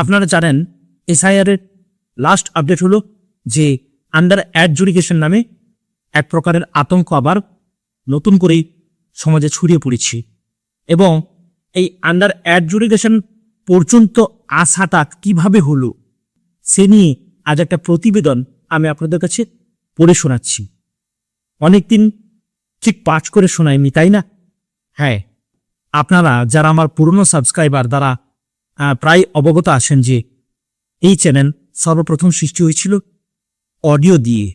আপনারা জানেন এসআইআর এর লাস্ট আপডেট হলো যে আন্ডার অ্যাডজুডিকেশন নামে এক প্রকারের আতঙ্ক আবার নতুন করে সমাজে ছড়িয়ে পড়েছে এবং এই আন্ডার অ্যাডজুডিকেশন পর্যন্ত আসাটা কিভাবে হলো সে নিয়ে আজ একটা প্রতিবেদন আমি আপনাদের কাছে পড়ে শোনাচ্ছি। অনেকদিন ঠিক পাঠ করে শোনায়নি, তাই না? হ্যাঁ, আপনারা যারা আমার পুরনো সাবস্ক্রাইবার তারা প্রায় অবগত আছেন যে এই চ্যানেল সর্বপ্রথম সৃষ্টি হয়েছিল অডিও দিয়ে,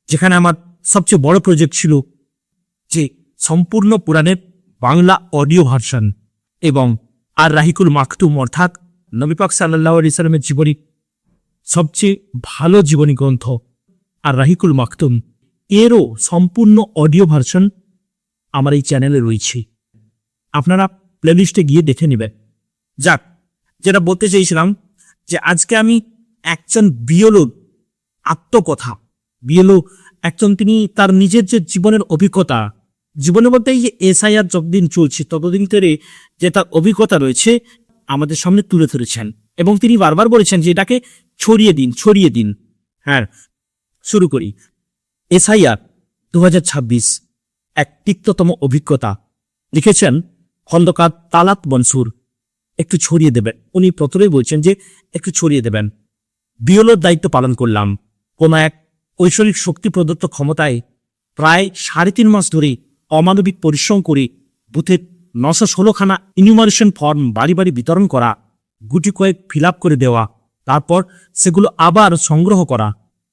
যেখানে আমার সবচেয়ে বড় প্রজেক্ট ছিল যে সম্পূর্ণ কোরআনের বাংলা অডিও ভার্সন এবং আর রাহিকুল মাকতুম অর্থাৎ নবী পাক সাল্লাল্লাহু আলাইহি সাল্লামের জীবনী সবচেয়ে ভালো জীবনী গ্রন্থ আর রাহিকুল মাকতুম এরও সম্পূর্ণ অডিও ভার্সন আমার এই চ্যানেলে রয়েছে। আপনারা প্লেলিস্টে গিয়ে দেখে নেবেন। যাক, যেটা বলতে চাইছিলাম যে আজকে আমি একজন বিএলওর আত্মকথা, বিএলও একজন তিনি তার নিজের যে জীবনের অভিজ্ঞতা, জীবনে বলতে এই যে এসআইআর যতদিন চলছে ততদিন ধরে যে তার অভিজ্ঞতা রয়েছে আমাদের সামনে তুলে ধরেছেন এবং তিনি বারবার বলেছেন যে এটাকে ছড়িয়ে দিন। হ্যাঁ, শুরু করি। এসআইআর 2026 এক তিক্ততম অভিজ্ঞতা লিখেছেন খন্দকার তালাত মনসুর। একটু ছড়িয়ে দেবেন, উনি প্রথমেই বলছেন যে একটু ছড়িয়ে দেবেন। বিএলওর দায়িত্ব পালন করলাম। কোন এক ঐশ্বরিক শক্তি প্রদত্ত ক্ষমতায় প্রায় 3.5 মাস ধরে অমানবিক পরিশ্রম করে বুথের 916খানা ইনিউমারেশন ফর্ম বাড়ি বাড়ি বিতরণ করা, গুটি কয়েক ফিল করে দেওয়া, তারপর সেগুলো আবার সংগ্রহ করা,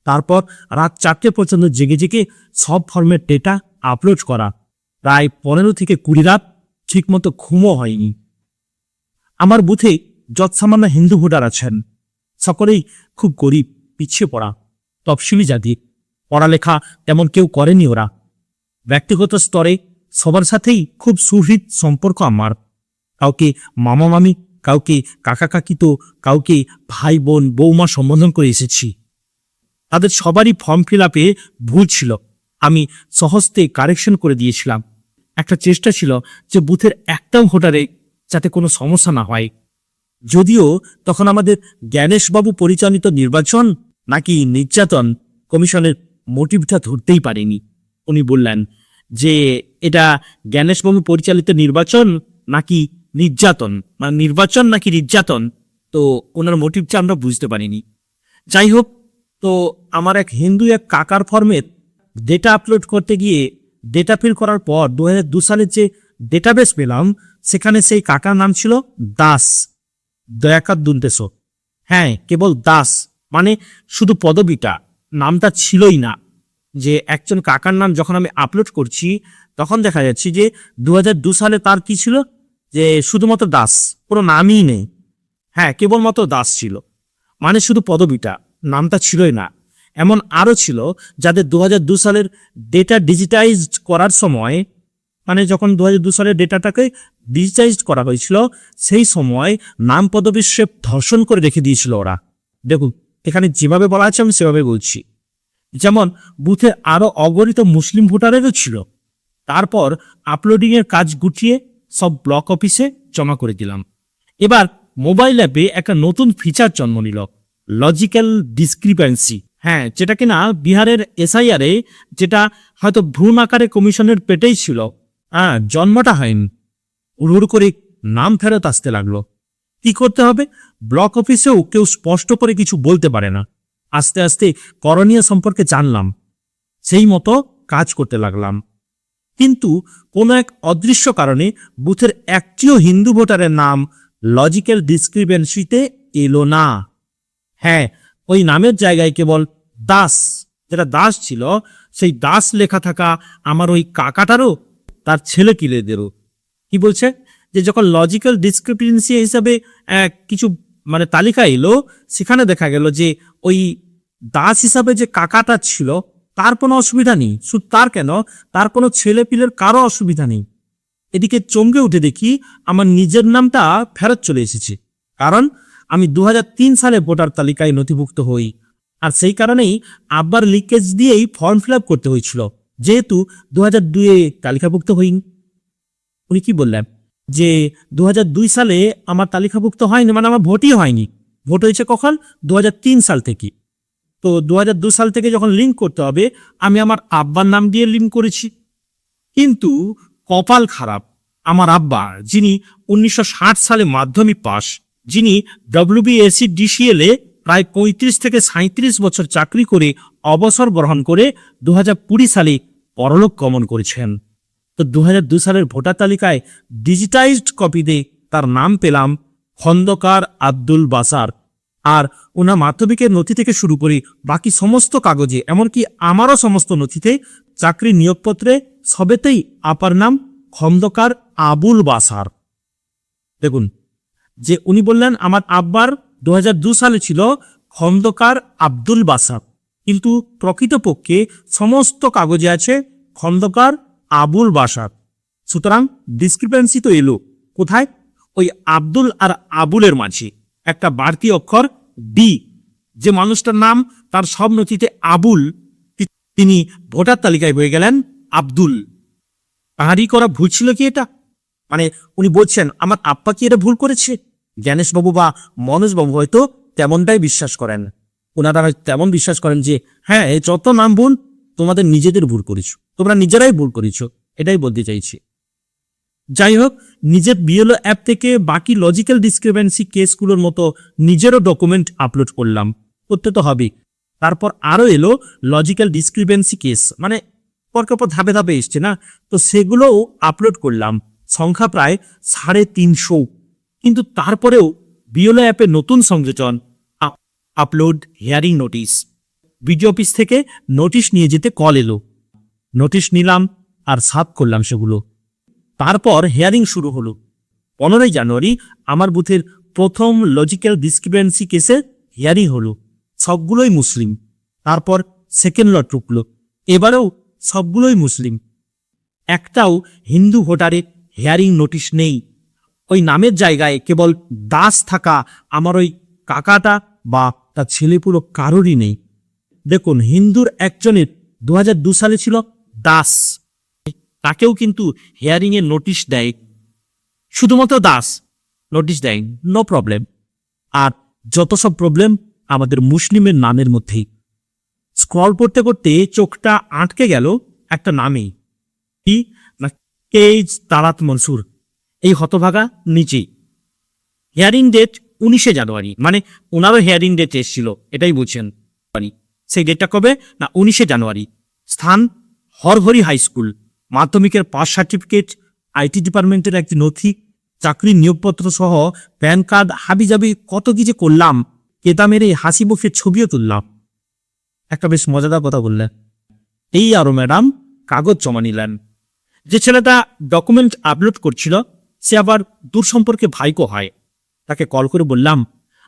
তারপর রাত 4টে পর্যন্ত জেগে জেগে সব ফর্মের ডেটা আপলোড করা, প্রায় 15 থেকে 20 রাত ঠিকমতো ঘুমও হয়নি। আমার বুথে যৎসামান্য হিন্দু ভোটার আছেন, সকলেই খুব গরিব, পিছিয়ে পড়া, তফসিলি জাতি, পড়ালেখা তেমন কেউ করেনি ওরা। ব্যক্তিগত স্তরে সবার সাথেই খুব সুহৃদ সম্পর্ক আমার। কাউকে মামা মামি, কাউকে কাকা কাকি, তো কাউকে ভাই বোন বৌমা সম্বোধন করে এসেছি। তাদের সবারই ফর্ম ফিল আপে ভুল ছিল, আমি সহজতে কারেকশন করে দিয়েছিলাম। একটা চেষ্টা ছিল যে বুথের একটাও ভোটারে যাতে কোনো সমস্যা না হয়। যদিও তখন আমাদের জ্ঞানেশবাবু পরিচালিত নির্বাচন নাকি নির্যাতন কমিশনের মোটিভটা ধরতেই পারেনি। উনি বললেন যে এটা জ্ঞানেশবাবু পরিচালিত নির্বাচন নাকি নির্যাতন, মানে নির্বাচন নাকি নির্যাতন, তো ওনার মোটিভটা আমরা বুঝতে পারিনি। যাই হোক, তো আমার এক হিন্দু এক কাকার ফর্মের ডেটা আপলোড করতে গিয়ে ডেটা ফিল করার পর 2002 সালের যে ডেটাবেস পেলাম সেখানে সেই কাকার নাম ছিল দাস, দয়াকার দুন্তেশ। হ্যাঁ, কেবল দাস, মানে শুধু পদবিটা, নামটা ছিলই না। যে একজন কাকার নাম যখন আমি আপলোড করছি তখন দেখা যাচ্ছে যে 2002 সালে তার কি ছিল, যে শুধুমাত্র দাস, কোনো নামই নেই। হ্যাঁ, কেবলমাত্র দাস ছিল, মানে শুধু পদবিটা, নামটা ছিলই না। এমন আরও ছিল যাদের 2002 সালের ডেটা ডিজিটাইজড করার সময়, মানে যখন 2002 সালের ডেটাটাকে ডিজিটাইজড করা হয়েছিল সেই সময় নাম পদবীর শেপ ধর্ষণ করে রেখে দিয়েছিল ওরা। দেখুন, এখানে যেভাবে বলা আছে আমি সেভাবে বলছি। যেমন বুথে আরও অগণিত মুসলিম ভোটারেরও ছিল। তারপর আপলোডিংয়ের কাজ গুটিয়ে সব ব্লক অফিসে জমা করে দিলাম। এবার মোবাইল অ্যাপে একটা নতুন ফিচার জন্ম নিল, লজিক্যাল ডিসক্রিপেন্সি। হ্যাঁ, যেটা কিনা বিহারের এসআইআরে, যেটা হয়তো ভ্রূণ আকারে কমিশনের পেটেই ছিল, জন্মটা হয়নি। উড়ুড় করে নাম ফেরত আসতে লাগলো। কি করতে হবে? ব্লক অফিসেও কেউ স্পষ্ট করে কিছু বলতে পারে না। আস্তে আস্তে করণীয় সম্পর্কে জানলাম, সেই মতো কাজ করতে লাগলাম। কিন্তু কোনো এক অদৃশ্য কারণে বুথের একটিও হিন্দু ভোটারের নাম লজিক্যাল ডিসক্রিপেন্সিতে এলো না। হ্যাঁ, ওই নামের জায়গায় কেবল দাস, যেটা দাস ছিল সেই দাস লেখা থাকা আমার ওই কাকাটারও তার ছেলে কিলেদেরও। কি বলছে যে যখন লজিক্যাল ডিসক্রিপেন্সি হিসাবে কিছু মানে তালিকা এলো, সেখানে দেখা গেল যে ওই দাস হিসাবে যে কাকাটা ছিল তার কোনো অসুবিধা নেই। শুধু তার কেন, তার কোনো ছেলে পিলের কারো অসুবিধা নেই। এদিকে চমকে উঠে দেখি আমার নিজের নামটা ফেরত চলে এসেছে, কারণ আমি 2003 সালে ভোটার তালিকায় নথিভুক্ত হই। আর সেই কারণেই আবার লিকেজ দিয়েই ফর্ম ফিল করতে হয়েছিল, যেহেতু 2002-এ তালিকাভুক্ত হইনি। উনি কি বললেন যে 2002 সালে আমার তালিকাভুক্ত হয়নি, মানে আমার ভোটই হয়নি, ভোট হয়েছে কখন? 2003 সাল থেকে। তো 2002 সাল থেকে যখন লিঙ্ক করতে হবে, আমি আমার আব্বার নাম দিয়ে লিঙ্ক করেছি। কিন্তু কপাল খারাপ, আমার আব্বা, যিনি 1960 সালে মাধ্যমিক পাস, যিনি WBSC DCL এ প্রায় 35 থেকে 37 বছর চাকরি করে অবসর গ্রহণ করে 2020 সালে পরলোক গমন করেছেন। তো 2002 সালের ভোটার তালিকায় ডিজিটাইজড কপিতে তার নাম পেলাম খন্দকার আব্দুল বাসার। আর ওনার মাধ্যমিকের নথি থেকে শুরু করে বাকি সমস্ত কাগজে, এমনকি আমারও সমস্ত নথিতে, চাকরি নিয়োগপত্রে সবেতেই আপার নাম খন্দকার আবুল বাসার। দেখুন, যে উনি বললেন আমার আব্বার 2002 সালে ছিল খন্দকার আব্দুল বাসার, কিন্তু প্রকৃতপক্ষে সমস্ত কাগজে আছে খন্দকার আবুল বাসার। সুতরাং ডিসক্রিপেন্সি তো এলো কোথায়? ওই আব্দুল আর আবুলের মাঝে একটা বাড়তি অক্ষর ডি। যে মানুষটার নাম তার সব নথিতে আবুল, তিনি ভোটার তালিকায় হয়ে গেলেন আব্দুল। তাহারই করা ভুল ছিল কি এটা? মানে উনি বলছেন আমার আব্বা কি এটা ভুল করেছে? জ্ঞানেশবাবু বা মনোজবাবু হয়তো তেমনটাই বিশ্বাস করেন। ওনারা তেমন বিশ্বাস করেন যে হ্যাঁ, এই যত নাম ভুল তোমাদের নিজেদের ভুল করেছ, তোমরা নিজেরাই ভুল করেছ, এটাই বলতে চাইছি। যাই হোক, নিজের বিএলও অ্যাপ থেকে বাকি লজিক্যাল ডিসক্রিপেন্সি কেসগুলোর মতো নিজেরও ডকুমেন্ট আপলোড করলাম, করতে তো হবেই। তারপর আরও এলো লজিক্যাল ডিসক্রিপেন্সি কেস, মানে পরপর ধাপে ধাপে এসছে না, তো সেগুলোও আপলোড করলাম, সংখ্যা প্রায় 350। কিন্তু তারপরেও বিএলও অ্যাপে নতুন সংযোজন, upload hearing notice. BDO office থেকে নোটিশ নিয়ে যেতে কল এলো, নোটিশ নিলাম আর সাফ করলাম সেগুলো। তারপর হিয়ারিং শুরু হলো। 15 জানুয়ারি আমার বুথের প্রথম লজিক্যাল ডিসক্রিপেন্সি কেসে হিয়ারিং হলো, সবগুলোই মুসলিম। তারপর সেকেন্ড লট ঢুকলো, এবারেও সবগুলোই মুসলিম। একটাও হিন্দু ভোটারের হিয়ারিং নোটিশ নেই। ওই নামের জায়গায় কেবল দাস থাকা আমার ওই কাকাটা বা তার ছেলেপুলো কারোরই নেই। দেখুন, হিন্দুর একজনের 2002 সালে ছিল দাস, তাকেও কিন্তু হিয়ারিং এর নোটিশ দেয়, শুধুমাত্র দাস নোটিশ দেয়, নো প্রবলেম। আর যত সব প্রবলেম আমাদের মুসলিমের নামের মধ্যেই। স্ক্রল করতে করতে চোখটা আটকে গেল একটা নামেই, কি না, কেজ তারাত মনসুর। এই হতভাগা নিচেই হিয়ারিং ডেট 19 জানুয়ারি, মানে ওনারও হিয়ারিং ডেট এসেছিল, এটাই বুঝছেন। সেই ডেটটা কবে না 19 জানুয়ারি। স্থান হরহরি হাই স্কুল। মাধ্যমিকের পাস সার্টিফিকেট, আইটি ডিপার্টমেন্টের একটি নথি, চাকরির নিয়োগপত্র সহ প্যান কার্ড, হাবিজাবি কত কি যে করলাম। কেতা মেরে হাসি মুখের ছবিও তুললাম। একটা বেশ মজাদার কথা বললেন, এই আরো ম্যাডাম কাগজ জমা নিলেন। যে ছেলেটা ডকুমেন্ট আপলোড করছিল সে আবার দূর সম্পর্কে ভাইকো হয়। তাকে কল করে বললাম,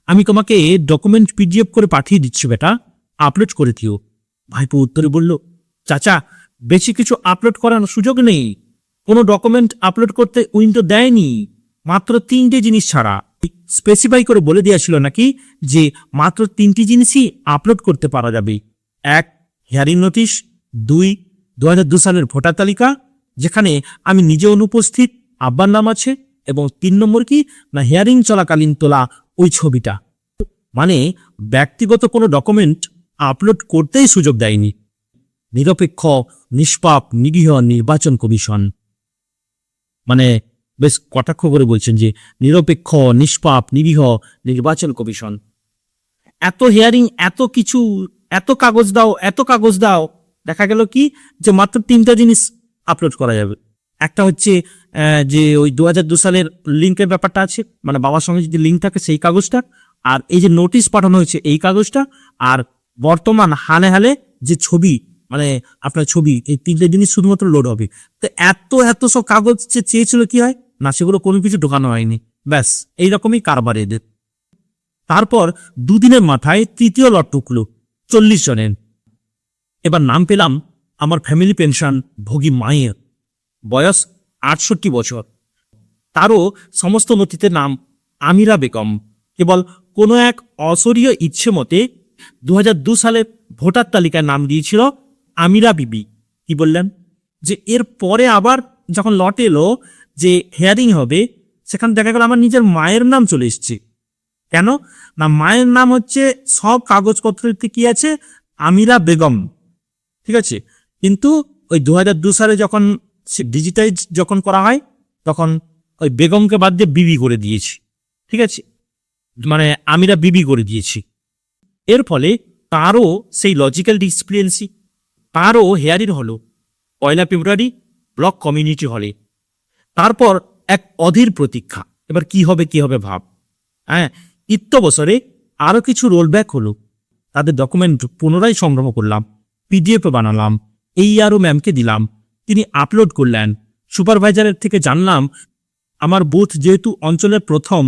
আমি তোমাকে ডকুমেন্ট PDF করে পাঠিয়ে দিচ্ছি বেটা, আপলোড করে দিও। ভাইপো উত্তরে বলল, চাচা বেশি কিছু আপলোড করার সুযোগ নেই, কোনো ডকুমেন্ট আপলোড করতে উইন্ডো দেয়নি, মাত্র 3টে জিনিস ছাড়া। স্পেসিফাই করে বলে দিয়েছিল নাকি যে মাত্র 3টি জিনিসই আপলোড করতে পারা যাবে। 1, হিয়ারিং নোটিশ। 2, 2002 সালের ভোটার তালিকা, যেখানে আমি নিজে অনুপস্থিত, আব্বার নাম আছে। এবং 3 নম্বর কি না, হিয়ারিং চলাকালীন তোলা ওই ছবিটা। মানে ব্যক্তিগত কোনো ডকুমেন্ট আপলোড করতেই সুযোগ দেয়নি। নিরপেক্ষ, নিষ্পাপ, নিরীহ নির্বাচন কমিশন, মানে বেশ কটাক্ষ করে বলছেন যে নিরপেক্ষ, নিষ্পাপ, নিরীহ নির্বাচন কমিশন। এত হিয়ারিং, এত কিছু, এত কাগজ দাও, এত কাগজ দাও, দেখা গেল কি যে মাত্র 3টা জিনিস আপলোড করা যাবে। একটা হচ্ছে যে ওই 2002 সালের লিঙ্কের ব্যাপারটা আছে, মানে বাবার সঙ্গে যদি লিঙ্ক থাকে সেই কাগজটা, আর এই যে নোটিশ পাঠানো হয়েছে এই কাগজটা, আর বর্তমান হালে হালে যে ছবি, মানে আপনার ছবি, এই 3টে জিনিস শুধুমাত্র লোড হবে। তো এত সব কাগজ যে চেয়েছিল কি হয় না, সেগুলো কোনো কিছু ঢোকানো হয়নি। ব্যাস এইরকমই কারবার এদের। তারপর 2 দিনের মাথায় তৃতীয় লট ঢুকলো 40 জনের। এবার নাম পেলাম আমার ফ্যামিলি পেনশন ভোগী মায়ের, বয়স 68 বছর। তারও সমস্ত নথিতে নাম আমিরা বেগম। কেবল কোনো এক অসরীয় ইচ্ছে মতে 2002 সালে ভোটার তালিকায় নাম দিয়েছিল আমিরা বিবি। কি বললেন যে এর পরে আবার যখন লট এলো যে হিয়ারিং হবে, সেখানে দেখা গেল আমার নিজের মায়ের নাম চলে এসছে। কেন না, মায়ের নাম হচ্ছে সব কাগজপত্রতে কি আছে, আমিরা বেগম, ঠিক আছে। কিন্তু ওই 2002 সালে যখন ডিজিটাইজ যখন করা হয় তখন ওই বেগমকে বাদ দিয়ে বিবি করে দিয়েছি, ঠিক আছে, মানে আমিরা বিবি করে দিয়েছি। এর ফলে তারও সেই লজিক্যাল ডিসপ্লিয়েন্সি, তারও হেয়ারিং হলো 1 ফেব্রুয়ারি ব্লক কমিউনিটি হলে। তারপর এক অধীর প্রতীক্ষা, এবার কি হবে ভাব। হ্যাঁ, বছরে আরো কিছু রোলব্যাক হলো, তাদের ডকুমেন্ট পুনরায় সংগ্রহ করলাম, পিডিএফ বানালাম, এই আরও ম্যামকে দিলাম, তিনি আপলোড করলেন। সুপারভাইজারের থেকে জানলাম আমার বুথ যেহেতু অঞ্চলের প্রথম,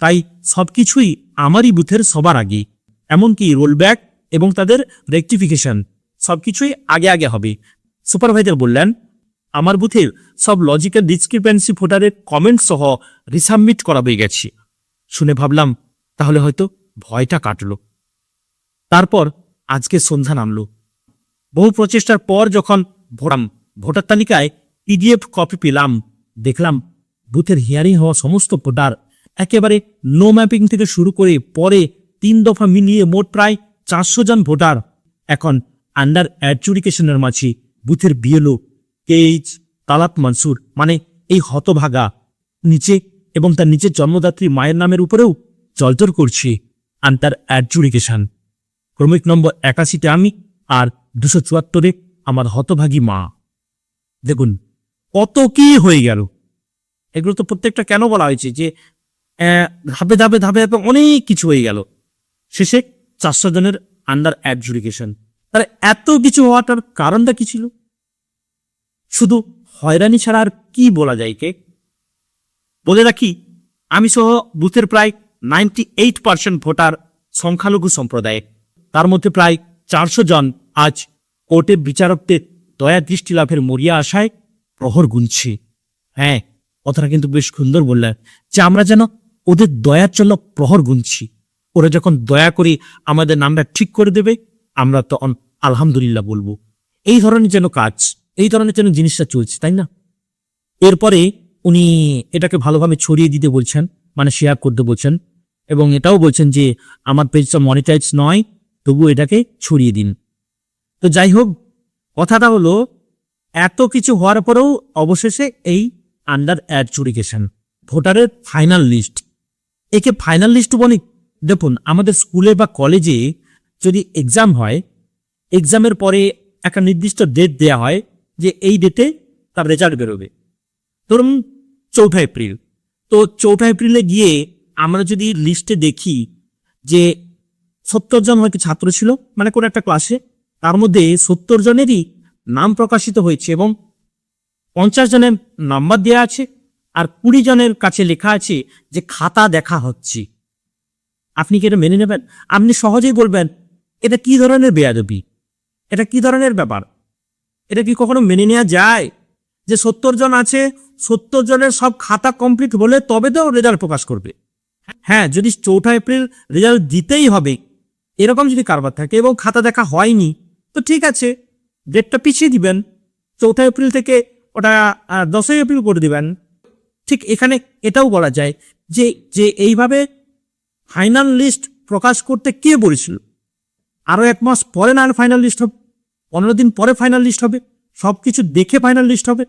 তাই সবকিছুই আমারই বুথের সবার আগে, এমনকি রোলব্যাক এবং তাদের রেকটিফিকেশন সবকিছুই আগে হবে। সুপারভাইজার বললেন আমার বুথের সব লজিক্যাল ডিসক্রিপেন্সি ভোটারের কমেন্ট সহ রিসাবমিট করা হয়ে গেছে। শুনে ভাবলাম তাহলে হয়তো ভয়টা কাটলো। তারপর আজকে সন্ধ্যা নামলো, বহু প্রচেষ্টার পর যখন ভোটার তালিকায় পিডিএফ কপি পেলাম, দেখলাম বুথের হিয়ারিং হওয়া সমস্ত ভোটার, একেবারে নো ম্যাপিং থেকে শুরু করে পরে 3 দফা মিলিয়ে মোট প্রায় 400 জন ভোটার এখন আন্ডার অ্যাডজুডিকেশনের মাঝে। বুথের বিএলও কেইচ তালাত মনসুর, মানে এই হতভাগা, নিচে এবং তার নিচের জন্মদাত্রী মায়ের নামের উপরেও জলজল করছে আন্ডার অ্যাডজুডিকেশন। ক্রমিক নম্বর 81-তে আমি, আর 274-এ আমার হতভাগী মা। দেখুন কত কি হয়ে গেল। এগুলো তো প্রত্যেকটা কেন বলা হয়েছে যে ধাপে ধাপে ধাপে ধাপে অনেক কিছু হয়ে গেল, শেষে 400 জনের আন্ডার অ্যাডজুডিকেশন। তাহলে এত কিছু হওয়াটার কারণটা কি ছিল? শুধু হয়রানি ছাড়া আর কি বলা যায় কে? বলে রাখি আমি সহ বুথের প্রায় 98% ভোটার সংখ্যালঘু সম্প্রদায়, তার মধ্যে প্রায় 400 জন আজ কোর্টের বিচারকদের দয়া দৃষ্টি লাভের মরিয়া আশায় প্রহর গুনছি। হ্যাঁ, কথাটা কিন্তু বেশ সুন্দর বললেন যে আমরা যেন ওদের দয়ার জন্য প্রহর গুনছি। ওরা যখন দয়া করে আমাদের নামটা ঠিক করে দেবে আমরা তখন আলহামদুলিল্লাহ বলবো। এই ধরনের যেন কাজ, এই ধরনের যেন জিনিসটা চলছে, তাই না? এরপরে উনি এটাকে ভালোভাবে ছড়িয়ে দিতে বলছেন, মানে শেয়ার করতে বলছেন, এবং এটাও বলছেন যে আমার পেজটা মনিটাইজ নয়, তবু এটাকে ছড়িয়ে দিন। তো যাই হোক, কথাটা হলো এত কিছু হওয়ার পরেও অবশেষে এই আন্ডার অ্যাডজুডিকেশন ভোটারের ফাইনাল লিস্ট, একে ফাইনাল লিস্ট বলি। দেখুন আমাদের স্কুলে বা কলেজে যদি এক্সাম হয়, এক্সামের পরে একটা নির্দিষ্ট ডেট দেয়া হয় যে এই ডেটে তার রেজাল্ট বেরোবে, ধরুন 4 এপ্রিল। তো 4 এপ্রিলে গিয়ে আমরা যদি লিস্টে দেখি যে 70 জন হয়তো ছাত্র ছিল, মানে কোনো একটা ক্লাসে, তার মধ্যে 70 জনেরই নাম প্রকাশিত হয়েছে এবং 50 জনের নাম্বার দেওয়া আছে, আর 20 জনের কাছে লেখা আছে যে খাতা দেখা হচ্ছে। আপনি কি এটা মেনে নেবেন? আপনি সহজেই বলবেন এটা কি ধরনের বেয়াদবি, এটা কি ধরনের ব্যাপার? এটা কি কখনো মেনে নেওয়া যায় যে 70 জন আছে, 70 জনের সব খাতা কমপ্লিট হলে তবে তো রেজাল্ট প্রকাশ করবে? হ্যাঁ, যদি 4 এপ্রিল রেজাল্ট দিতেই হবে এরকম যদি কারবার থাকে এবং খাতা দেখা হয়নি, তো ঠিক আছে, ডেটটা পিছিয়ে দিবেন, 4 এপ্রিল থেকে ওটা 10 এপ্রিল করে দিবেন। ঠিক এখানে এটাও বলা যায় যে যে এইভাবে ফাইনাল লিস্ট প্রকাশ করতে কে বলেছিল? আরো 1 মাস পরে না ফাইনাল লিস্ট হবে, 15 দিন পরে ফাইনাল লিস্ট হবে, সবকিছু দেখে ফাইনাল লিস্ট হবে।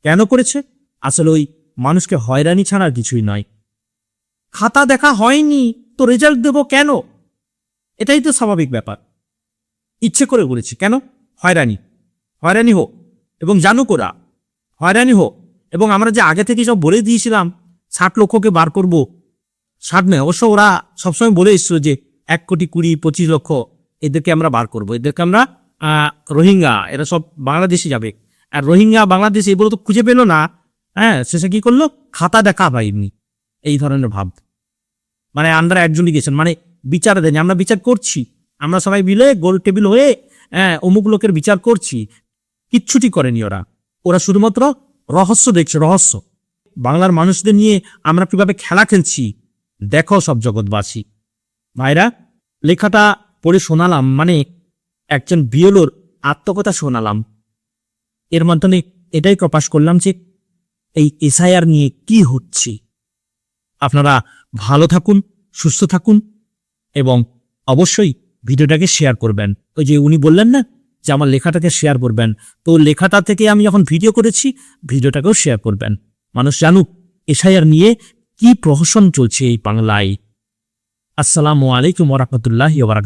কেন করেছে? আসলে ওই মানুষকে হয়রানি ছাড়া আর কিছুই নয়। খাতা দেখা হয়নি তো রেজাল্ট দেব কেন? এটাই তো স্বাভাবিক ব্যাপার। ইচ্ছে করে বলেছে, কেন? হয়রানি হোক এবং জানুক ওরা, হয়রানি হোক। এবং আমরা যে আগে থেকে সব বলে দিয়েছিলাম 60 লক্ষকে বার করব, 60 নয়, অবশ্য ওরা সবসময় বলে এসছিল যে 1,20,25 লক্ষ এদেরকে আমরা বার করব, এদেরকে আমরা রোহিঙ্গা, এরা সব বাংলাদেশে যাবে। আর রোহিঙ্গা বাংলাদেশ এগুলো তো খুঁজে পেল না। হ্যাঁ, শেষে কি করলো? খাতা দেখা পাইনি, এই ধরনের ভাব, মানে আন্ডার অ্যাডজুডিকেশন, মানে বিচার দেয়নি। আমরা বিচার করছি, আমরা সবাই মিলে গোল টেবিল হয়ে অমুক লোকের বিচার করছি, কিচ্ছুটি করেনি ওরা। ওরা শুধুমাত্র রহস্য দেখছে, রহস্য। বাংলার মানুষদের নিয়ে আমরা কিভাবে খেলা খেলছি দেখো সব জগৎবাসী। ভাইরা, লেখাটা পড়ে শোনালাম, মানে একজন বিএলওর আত্মকথা শোনালাম। এর মাধ্যমে এটাই প্রকাশ করলাম যে এই এসআইআর নিয়ে কি হচ্ছে। আপনারা ভালো থাকুন, সুস্থ থাকুন এবং অবশ্যই ভিডিওটাকে শেয়ার করবেন। ওই যে উনি বললেন না যে আমার লেখাটাকে শেয়ার করবেন, তো লেখাটা থেকে আমি যখন ভিডিও করেছি ভিডিওটাকেও শেয়ার করবেন। মানুষ জানুক এসআইআর নিয়ে কি প্রহসন চলছে এই বাংলায়। আসসালামু আলাইকুম ওয়া রাহমাতুল্লাহি ওয়া বারাকাতুহু।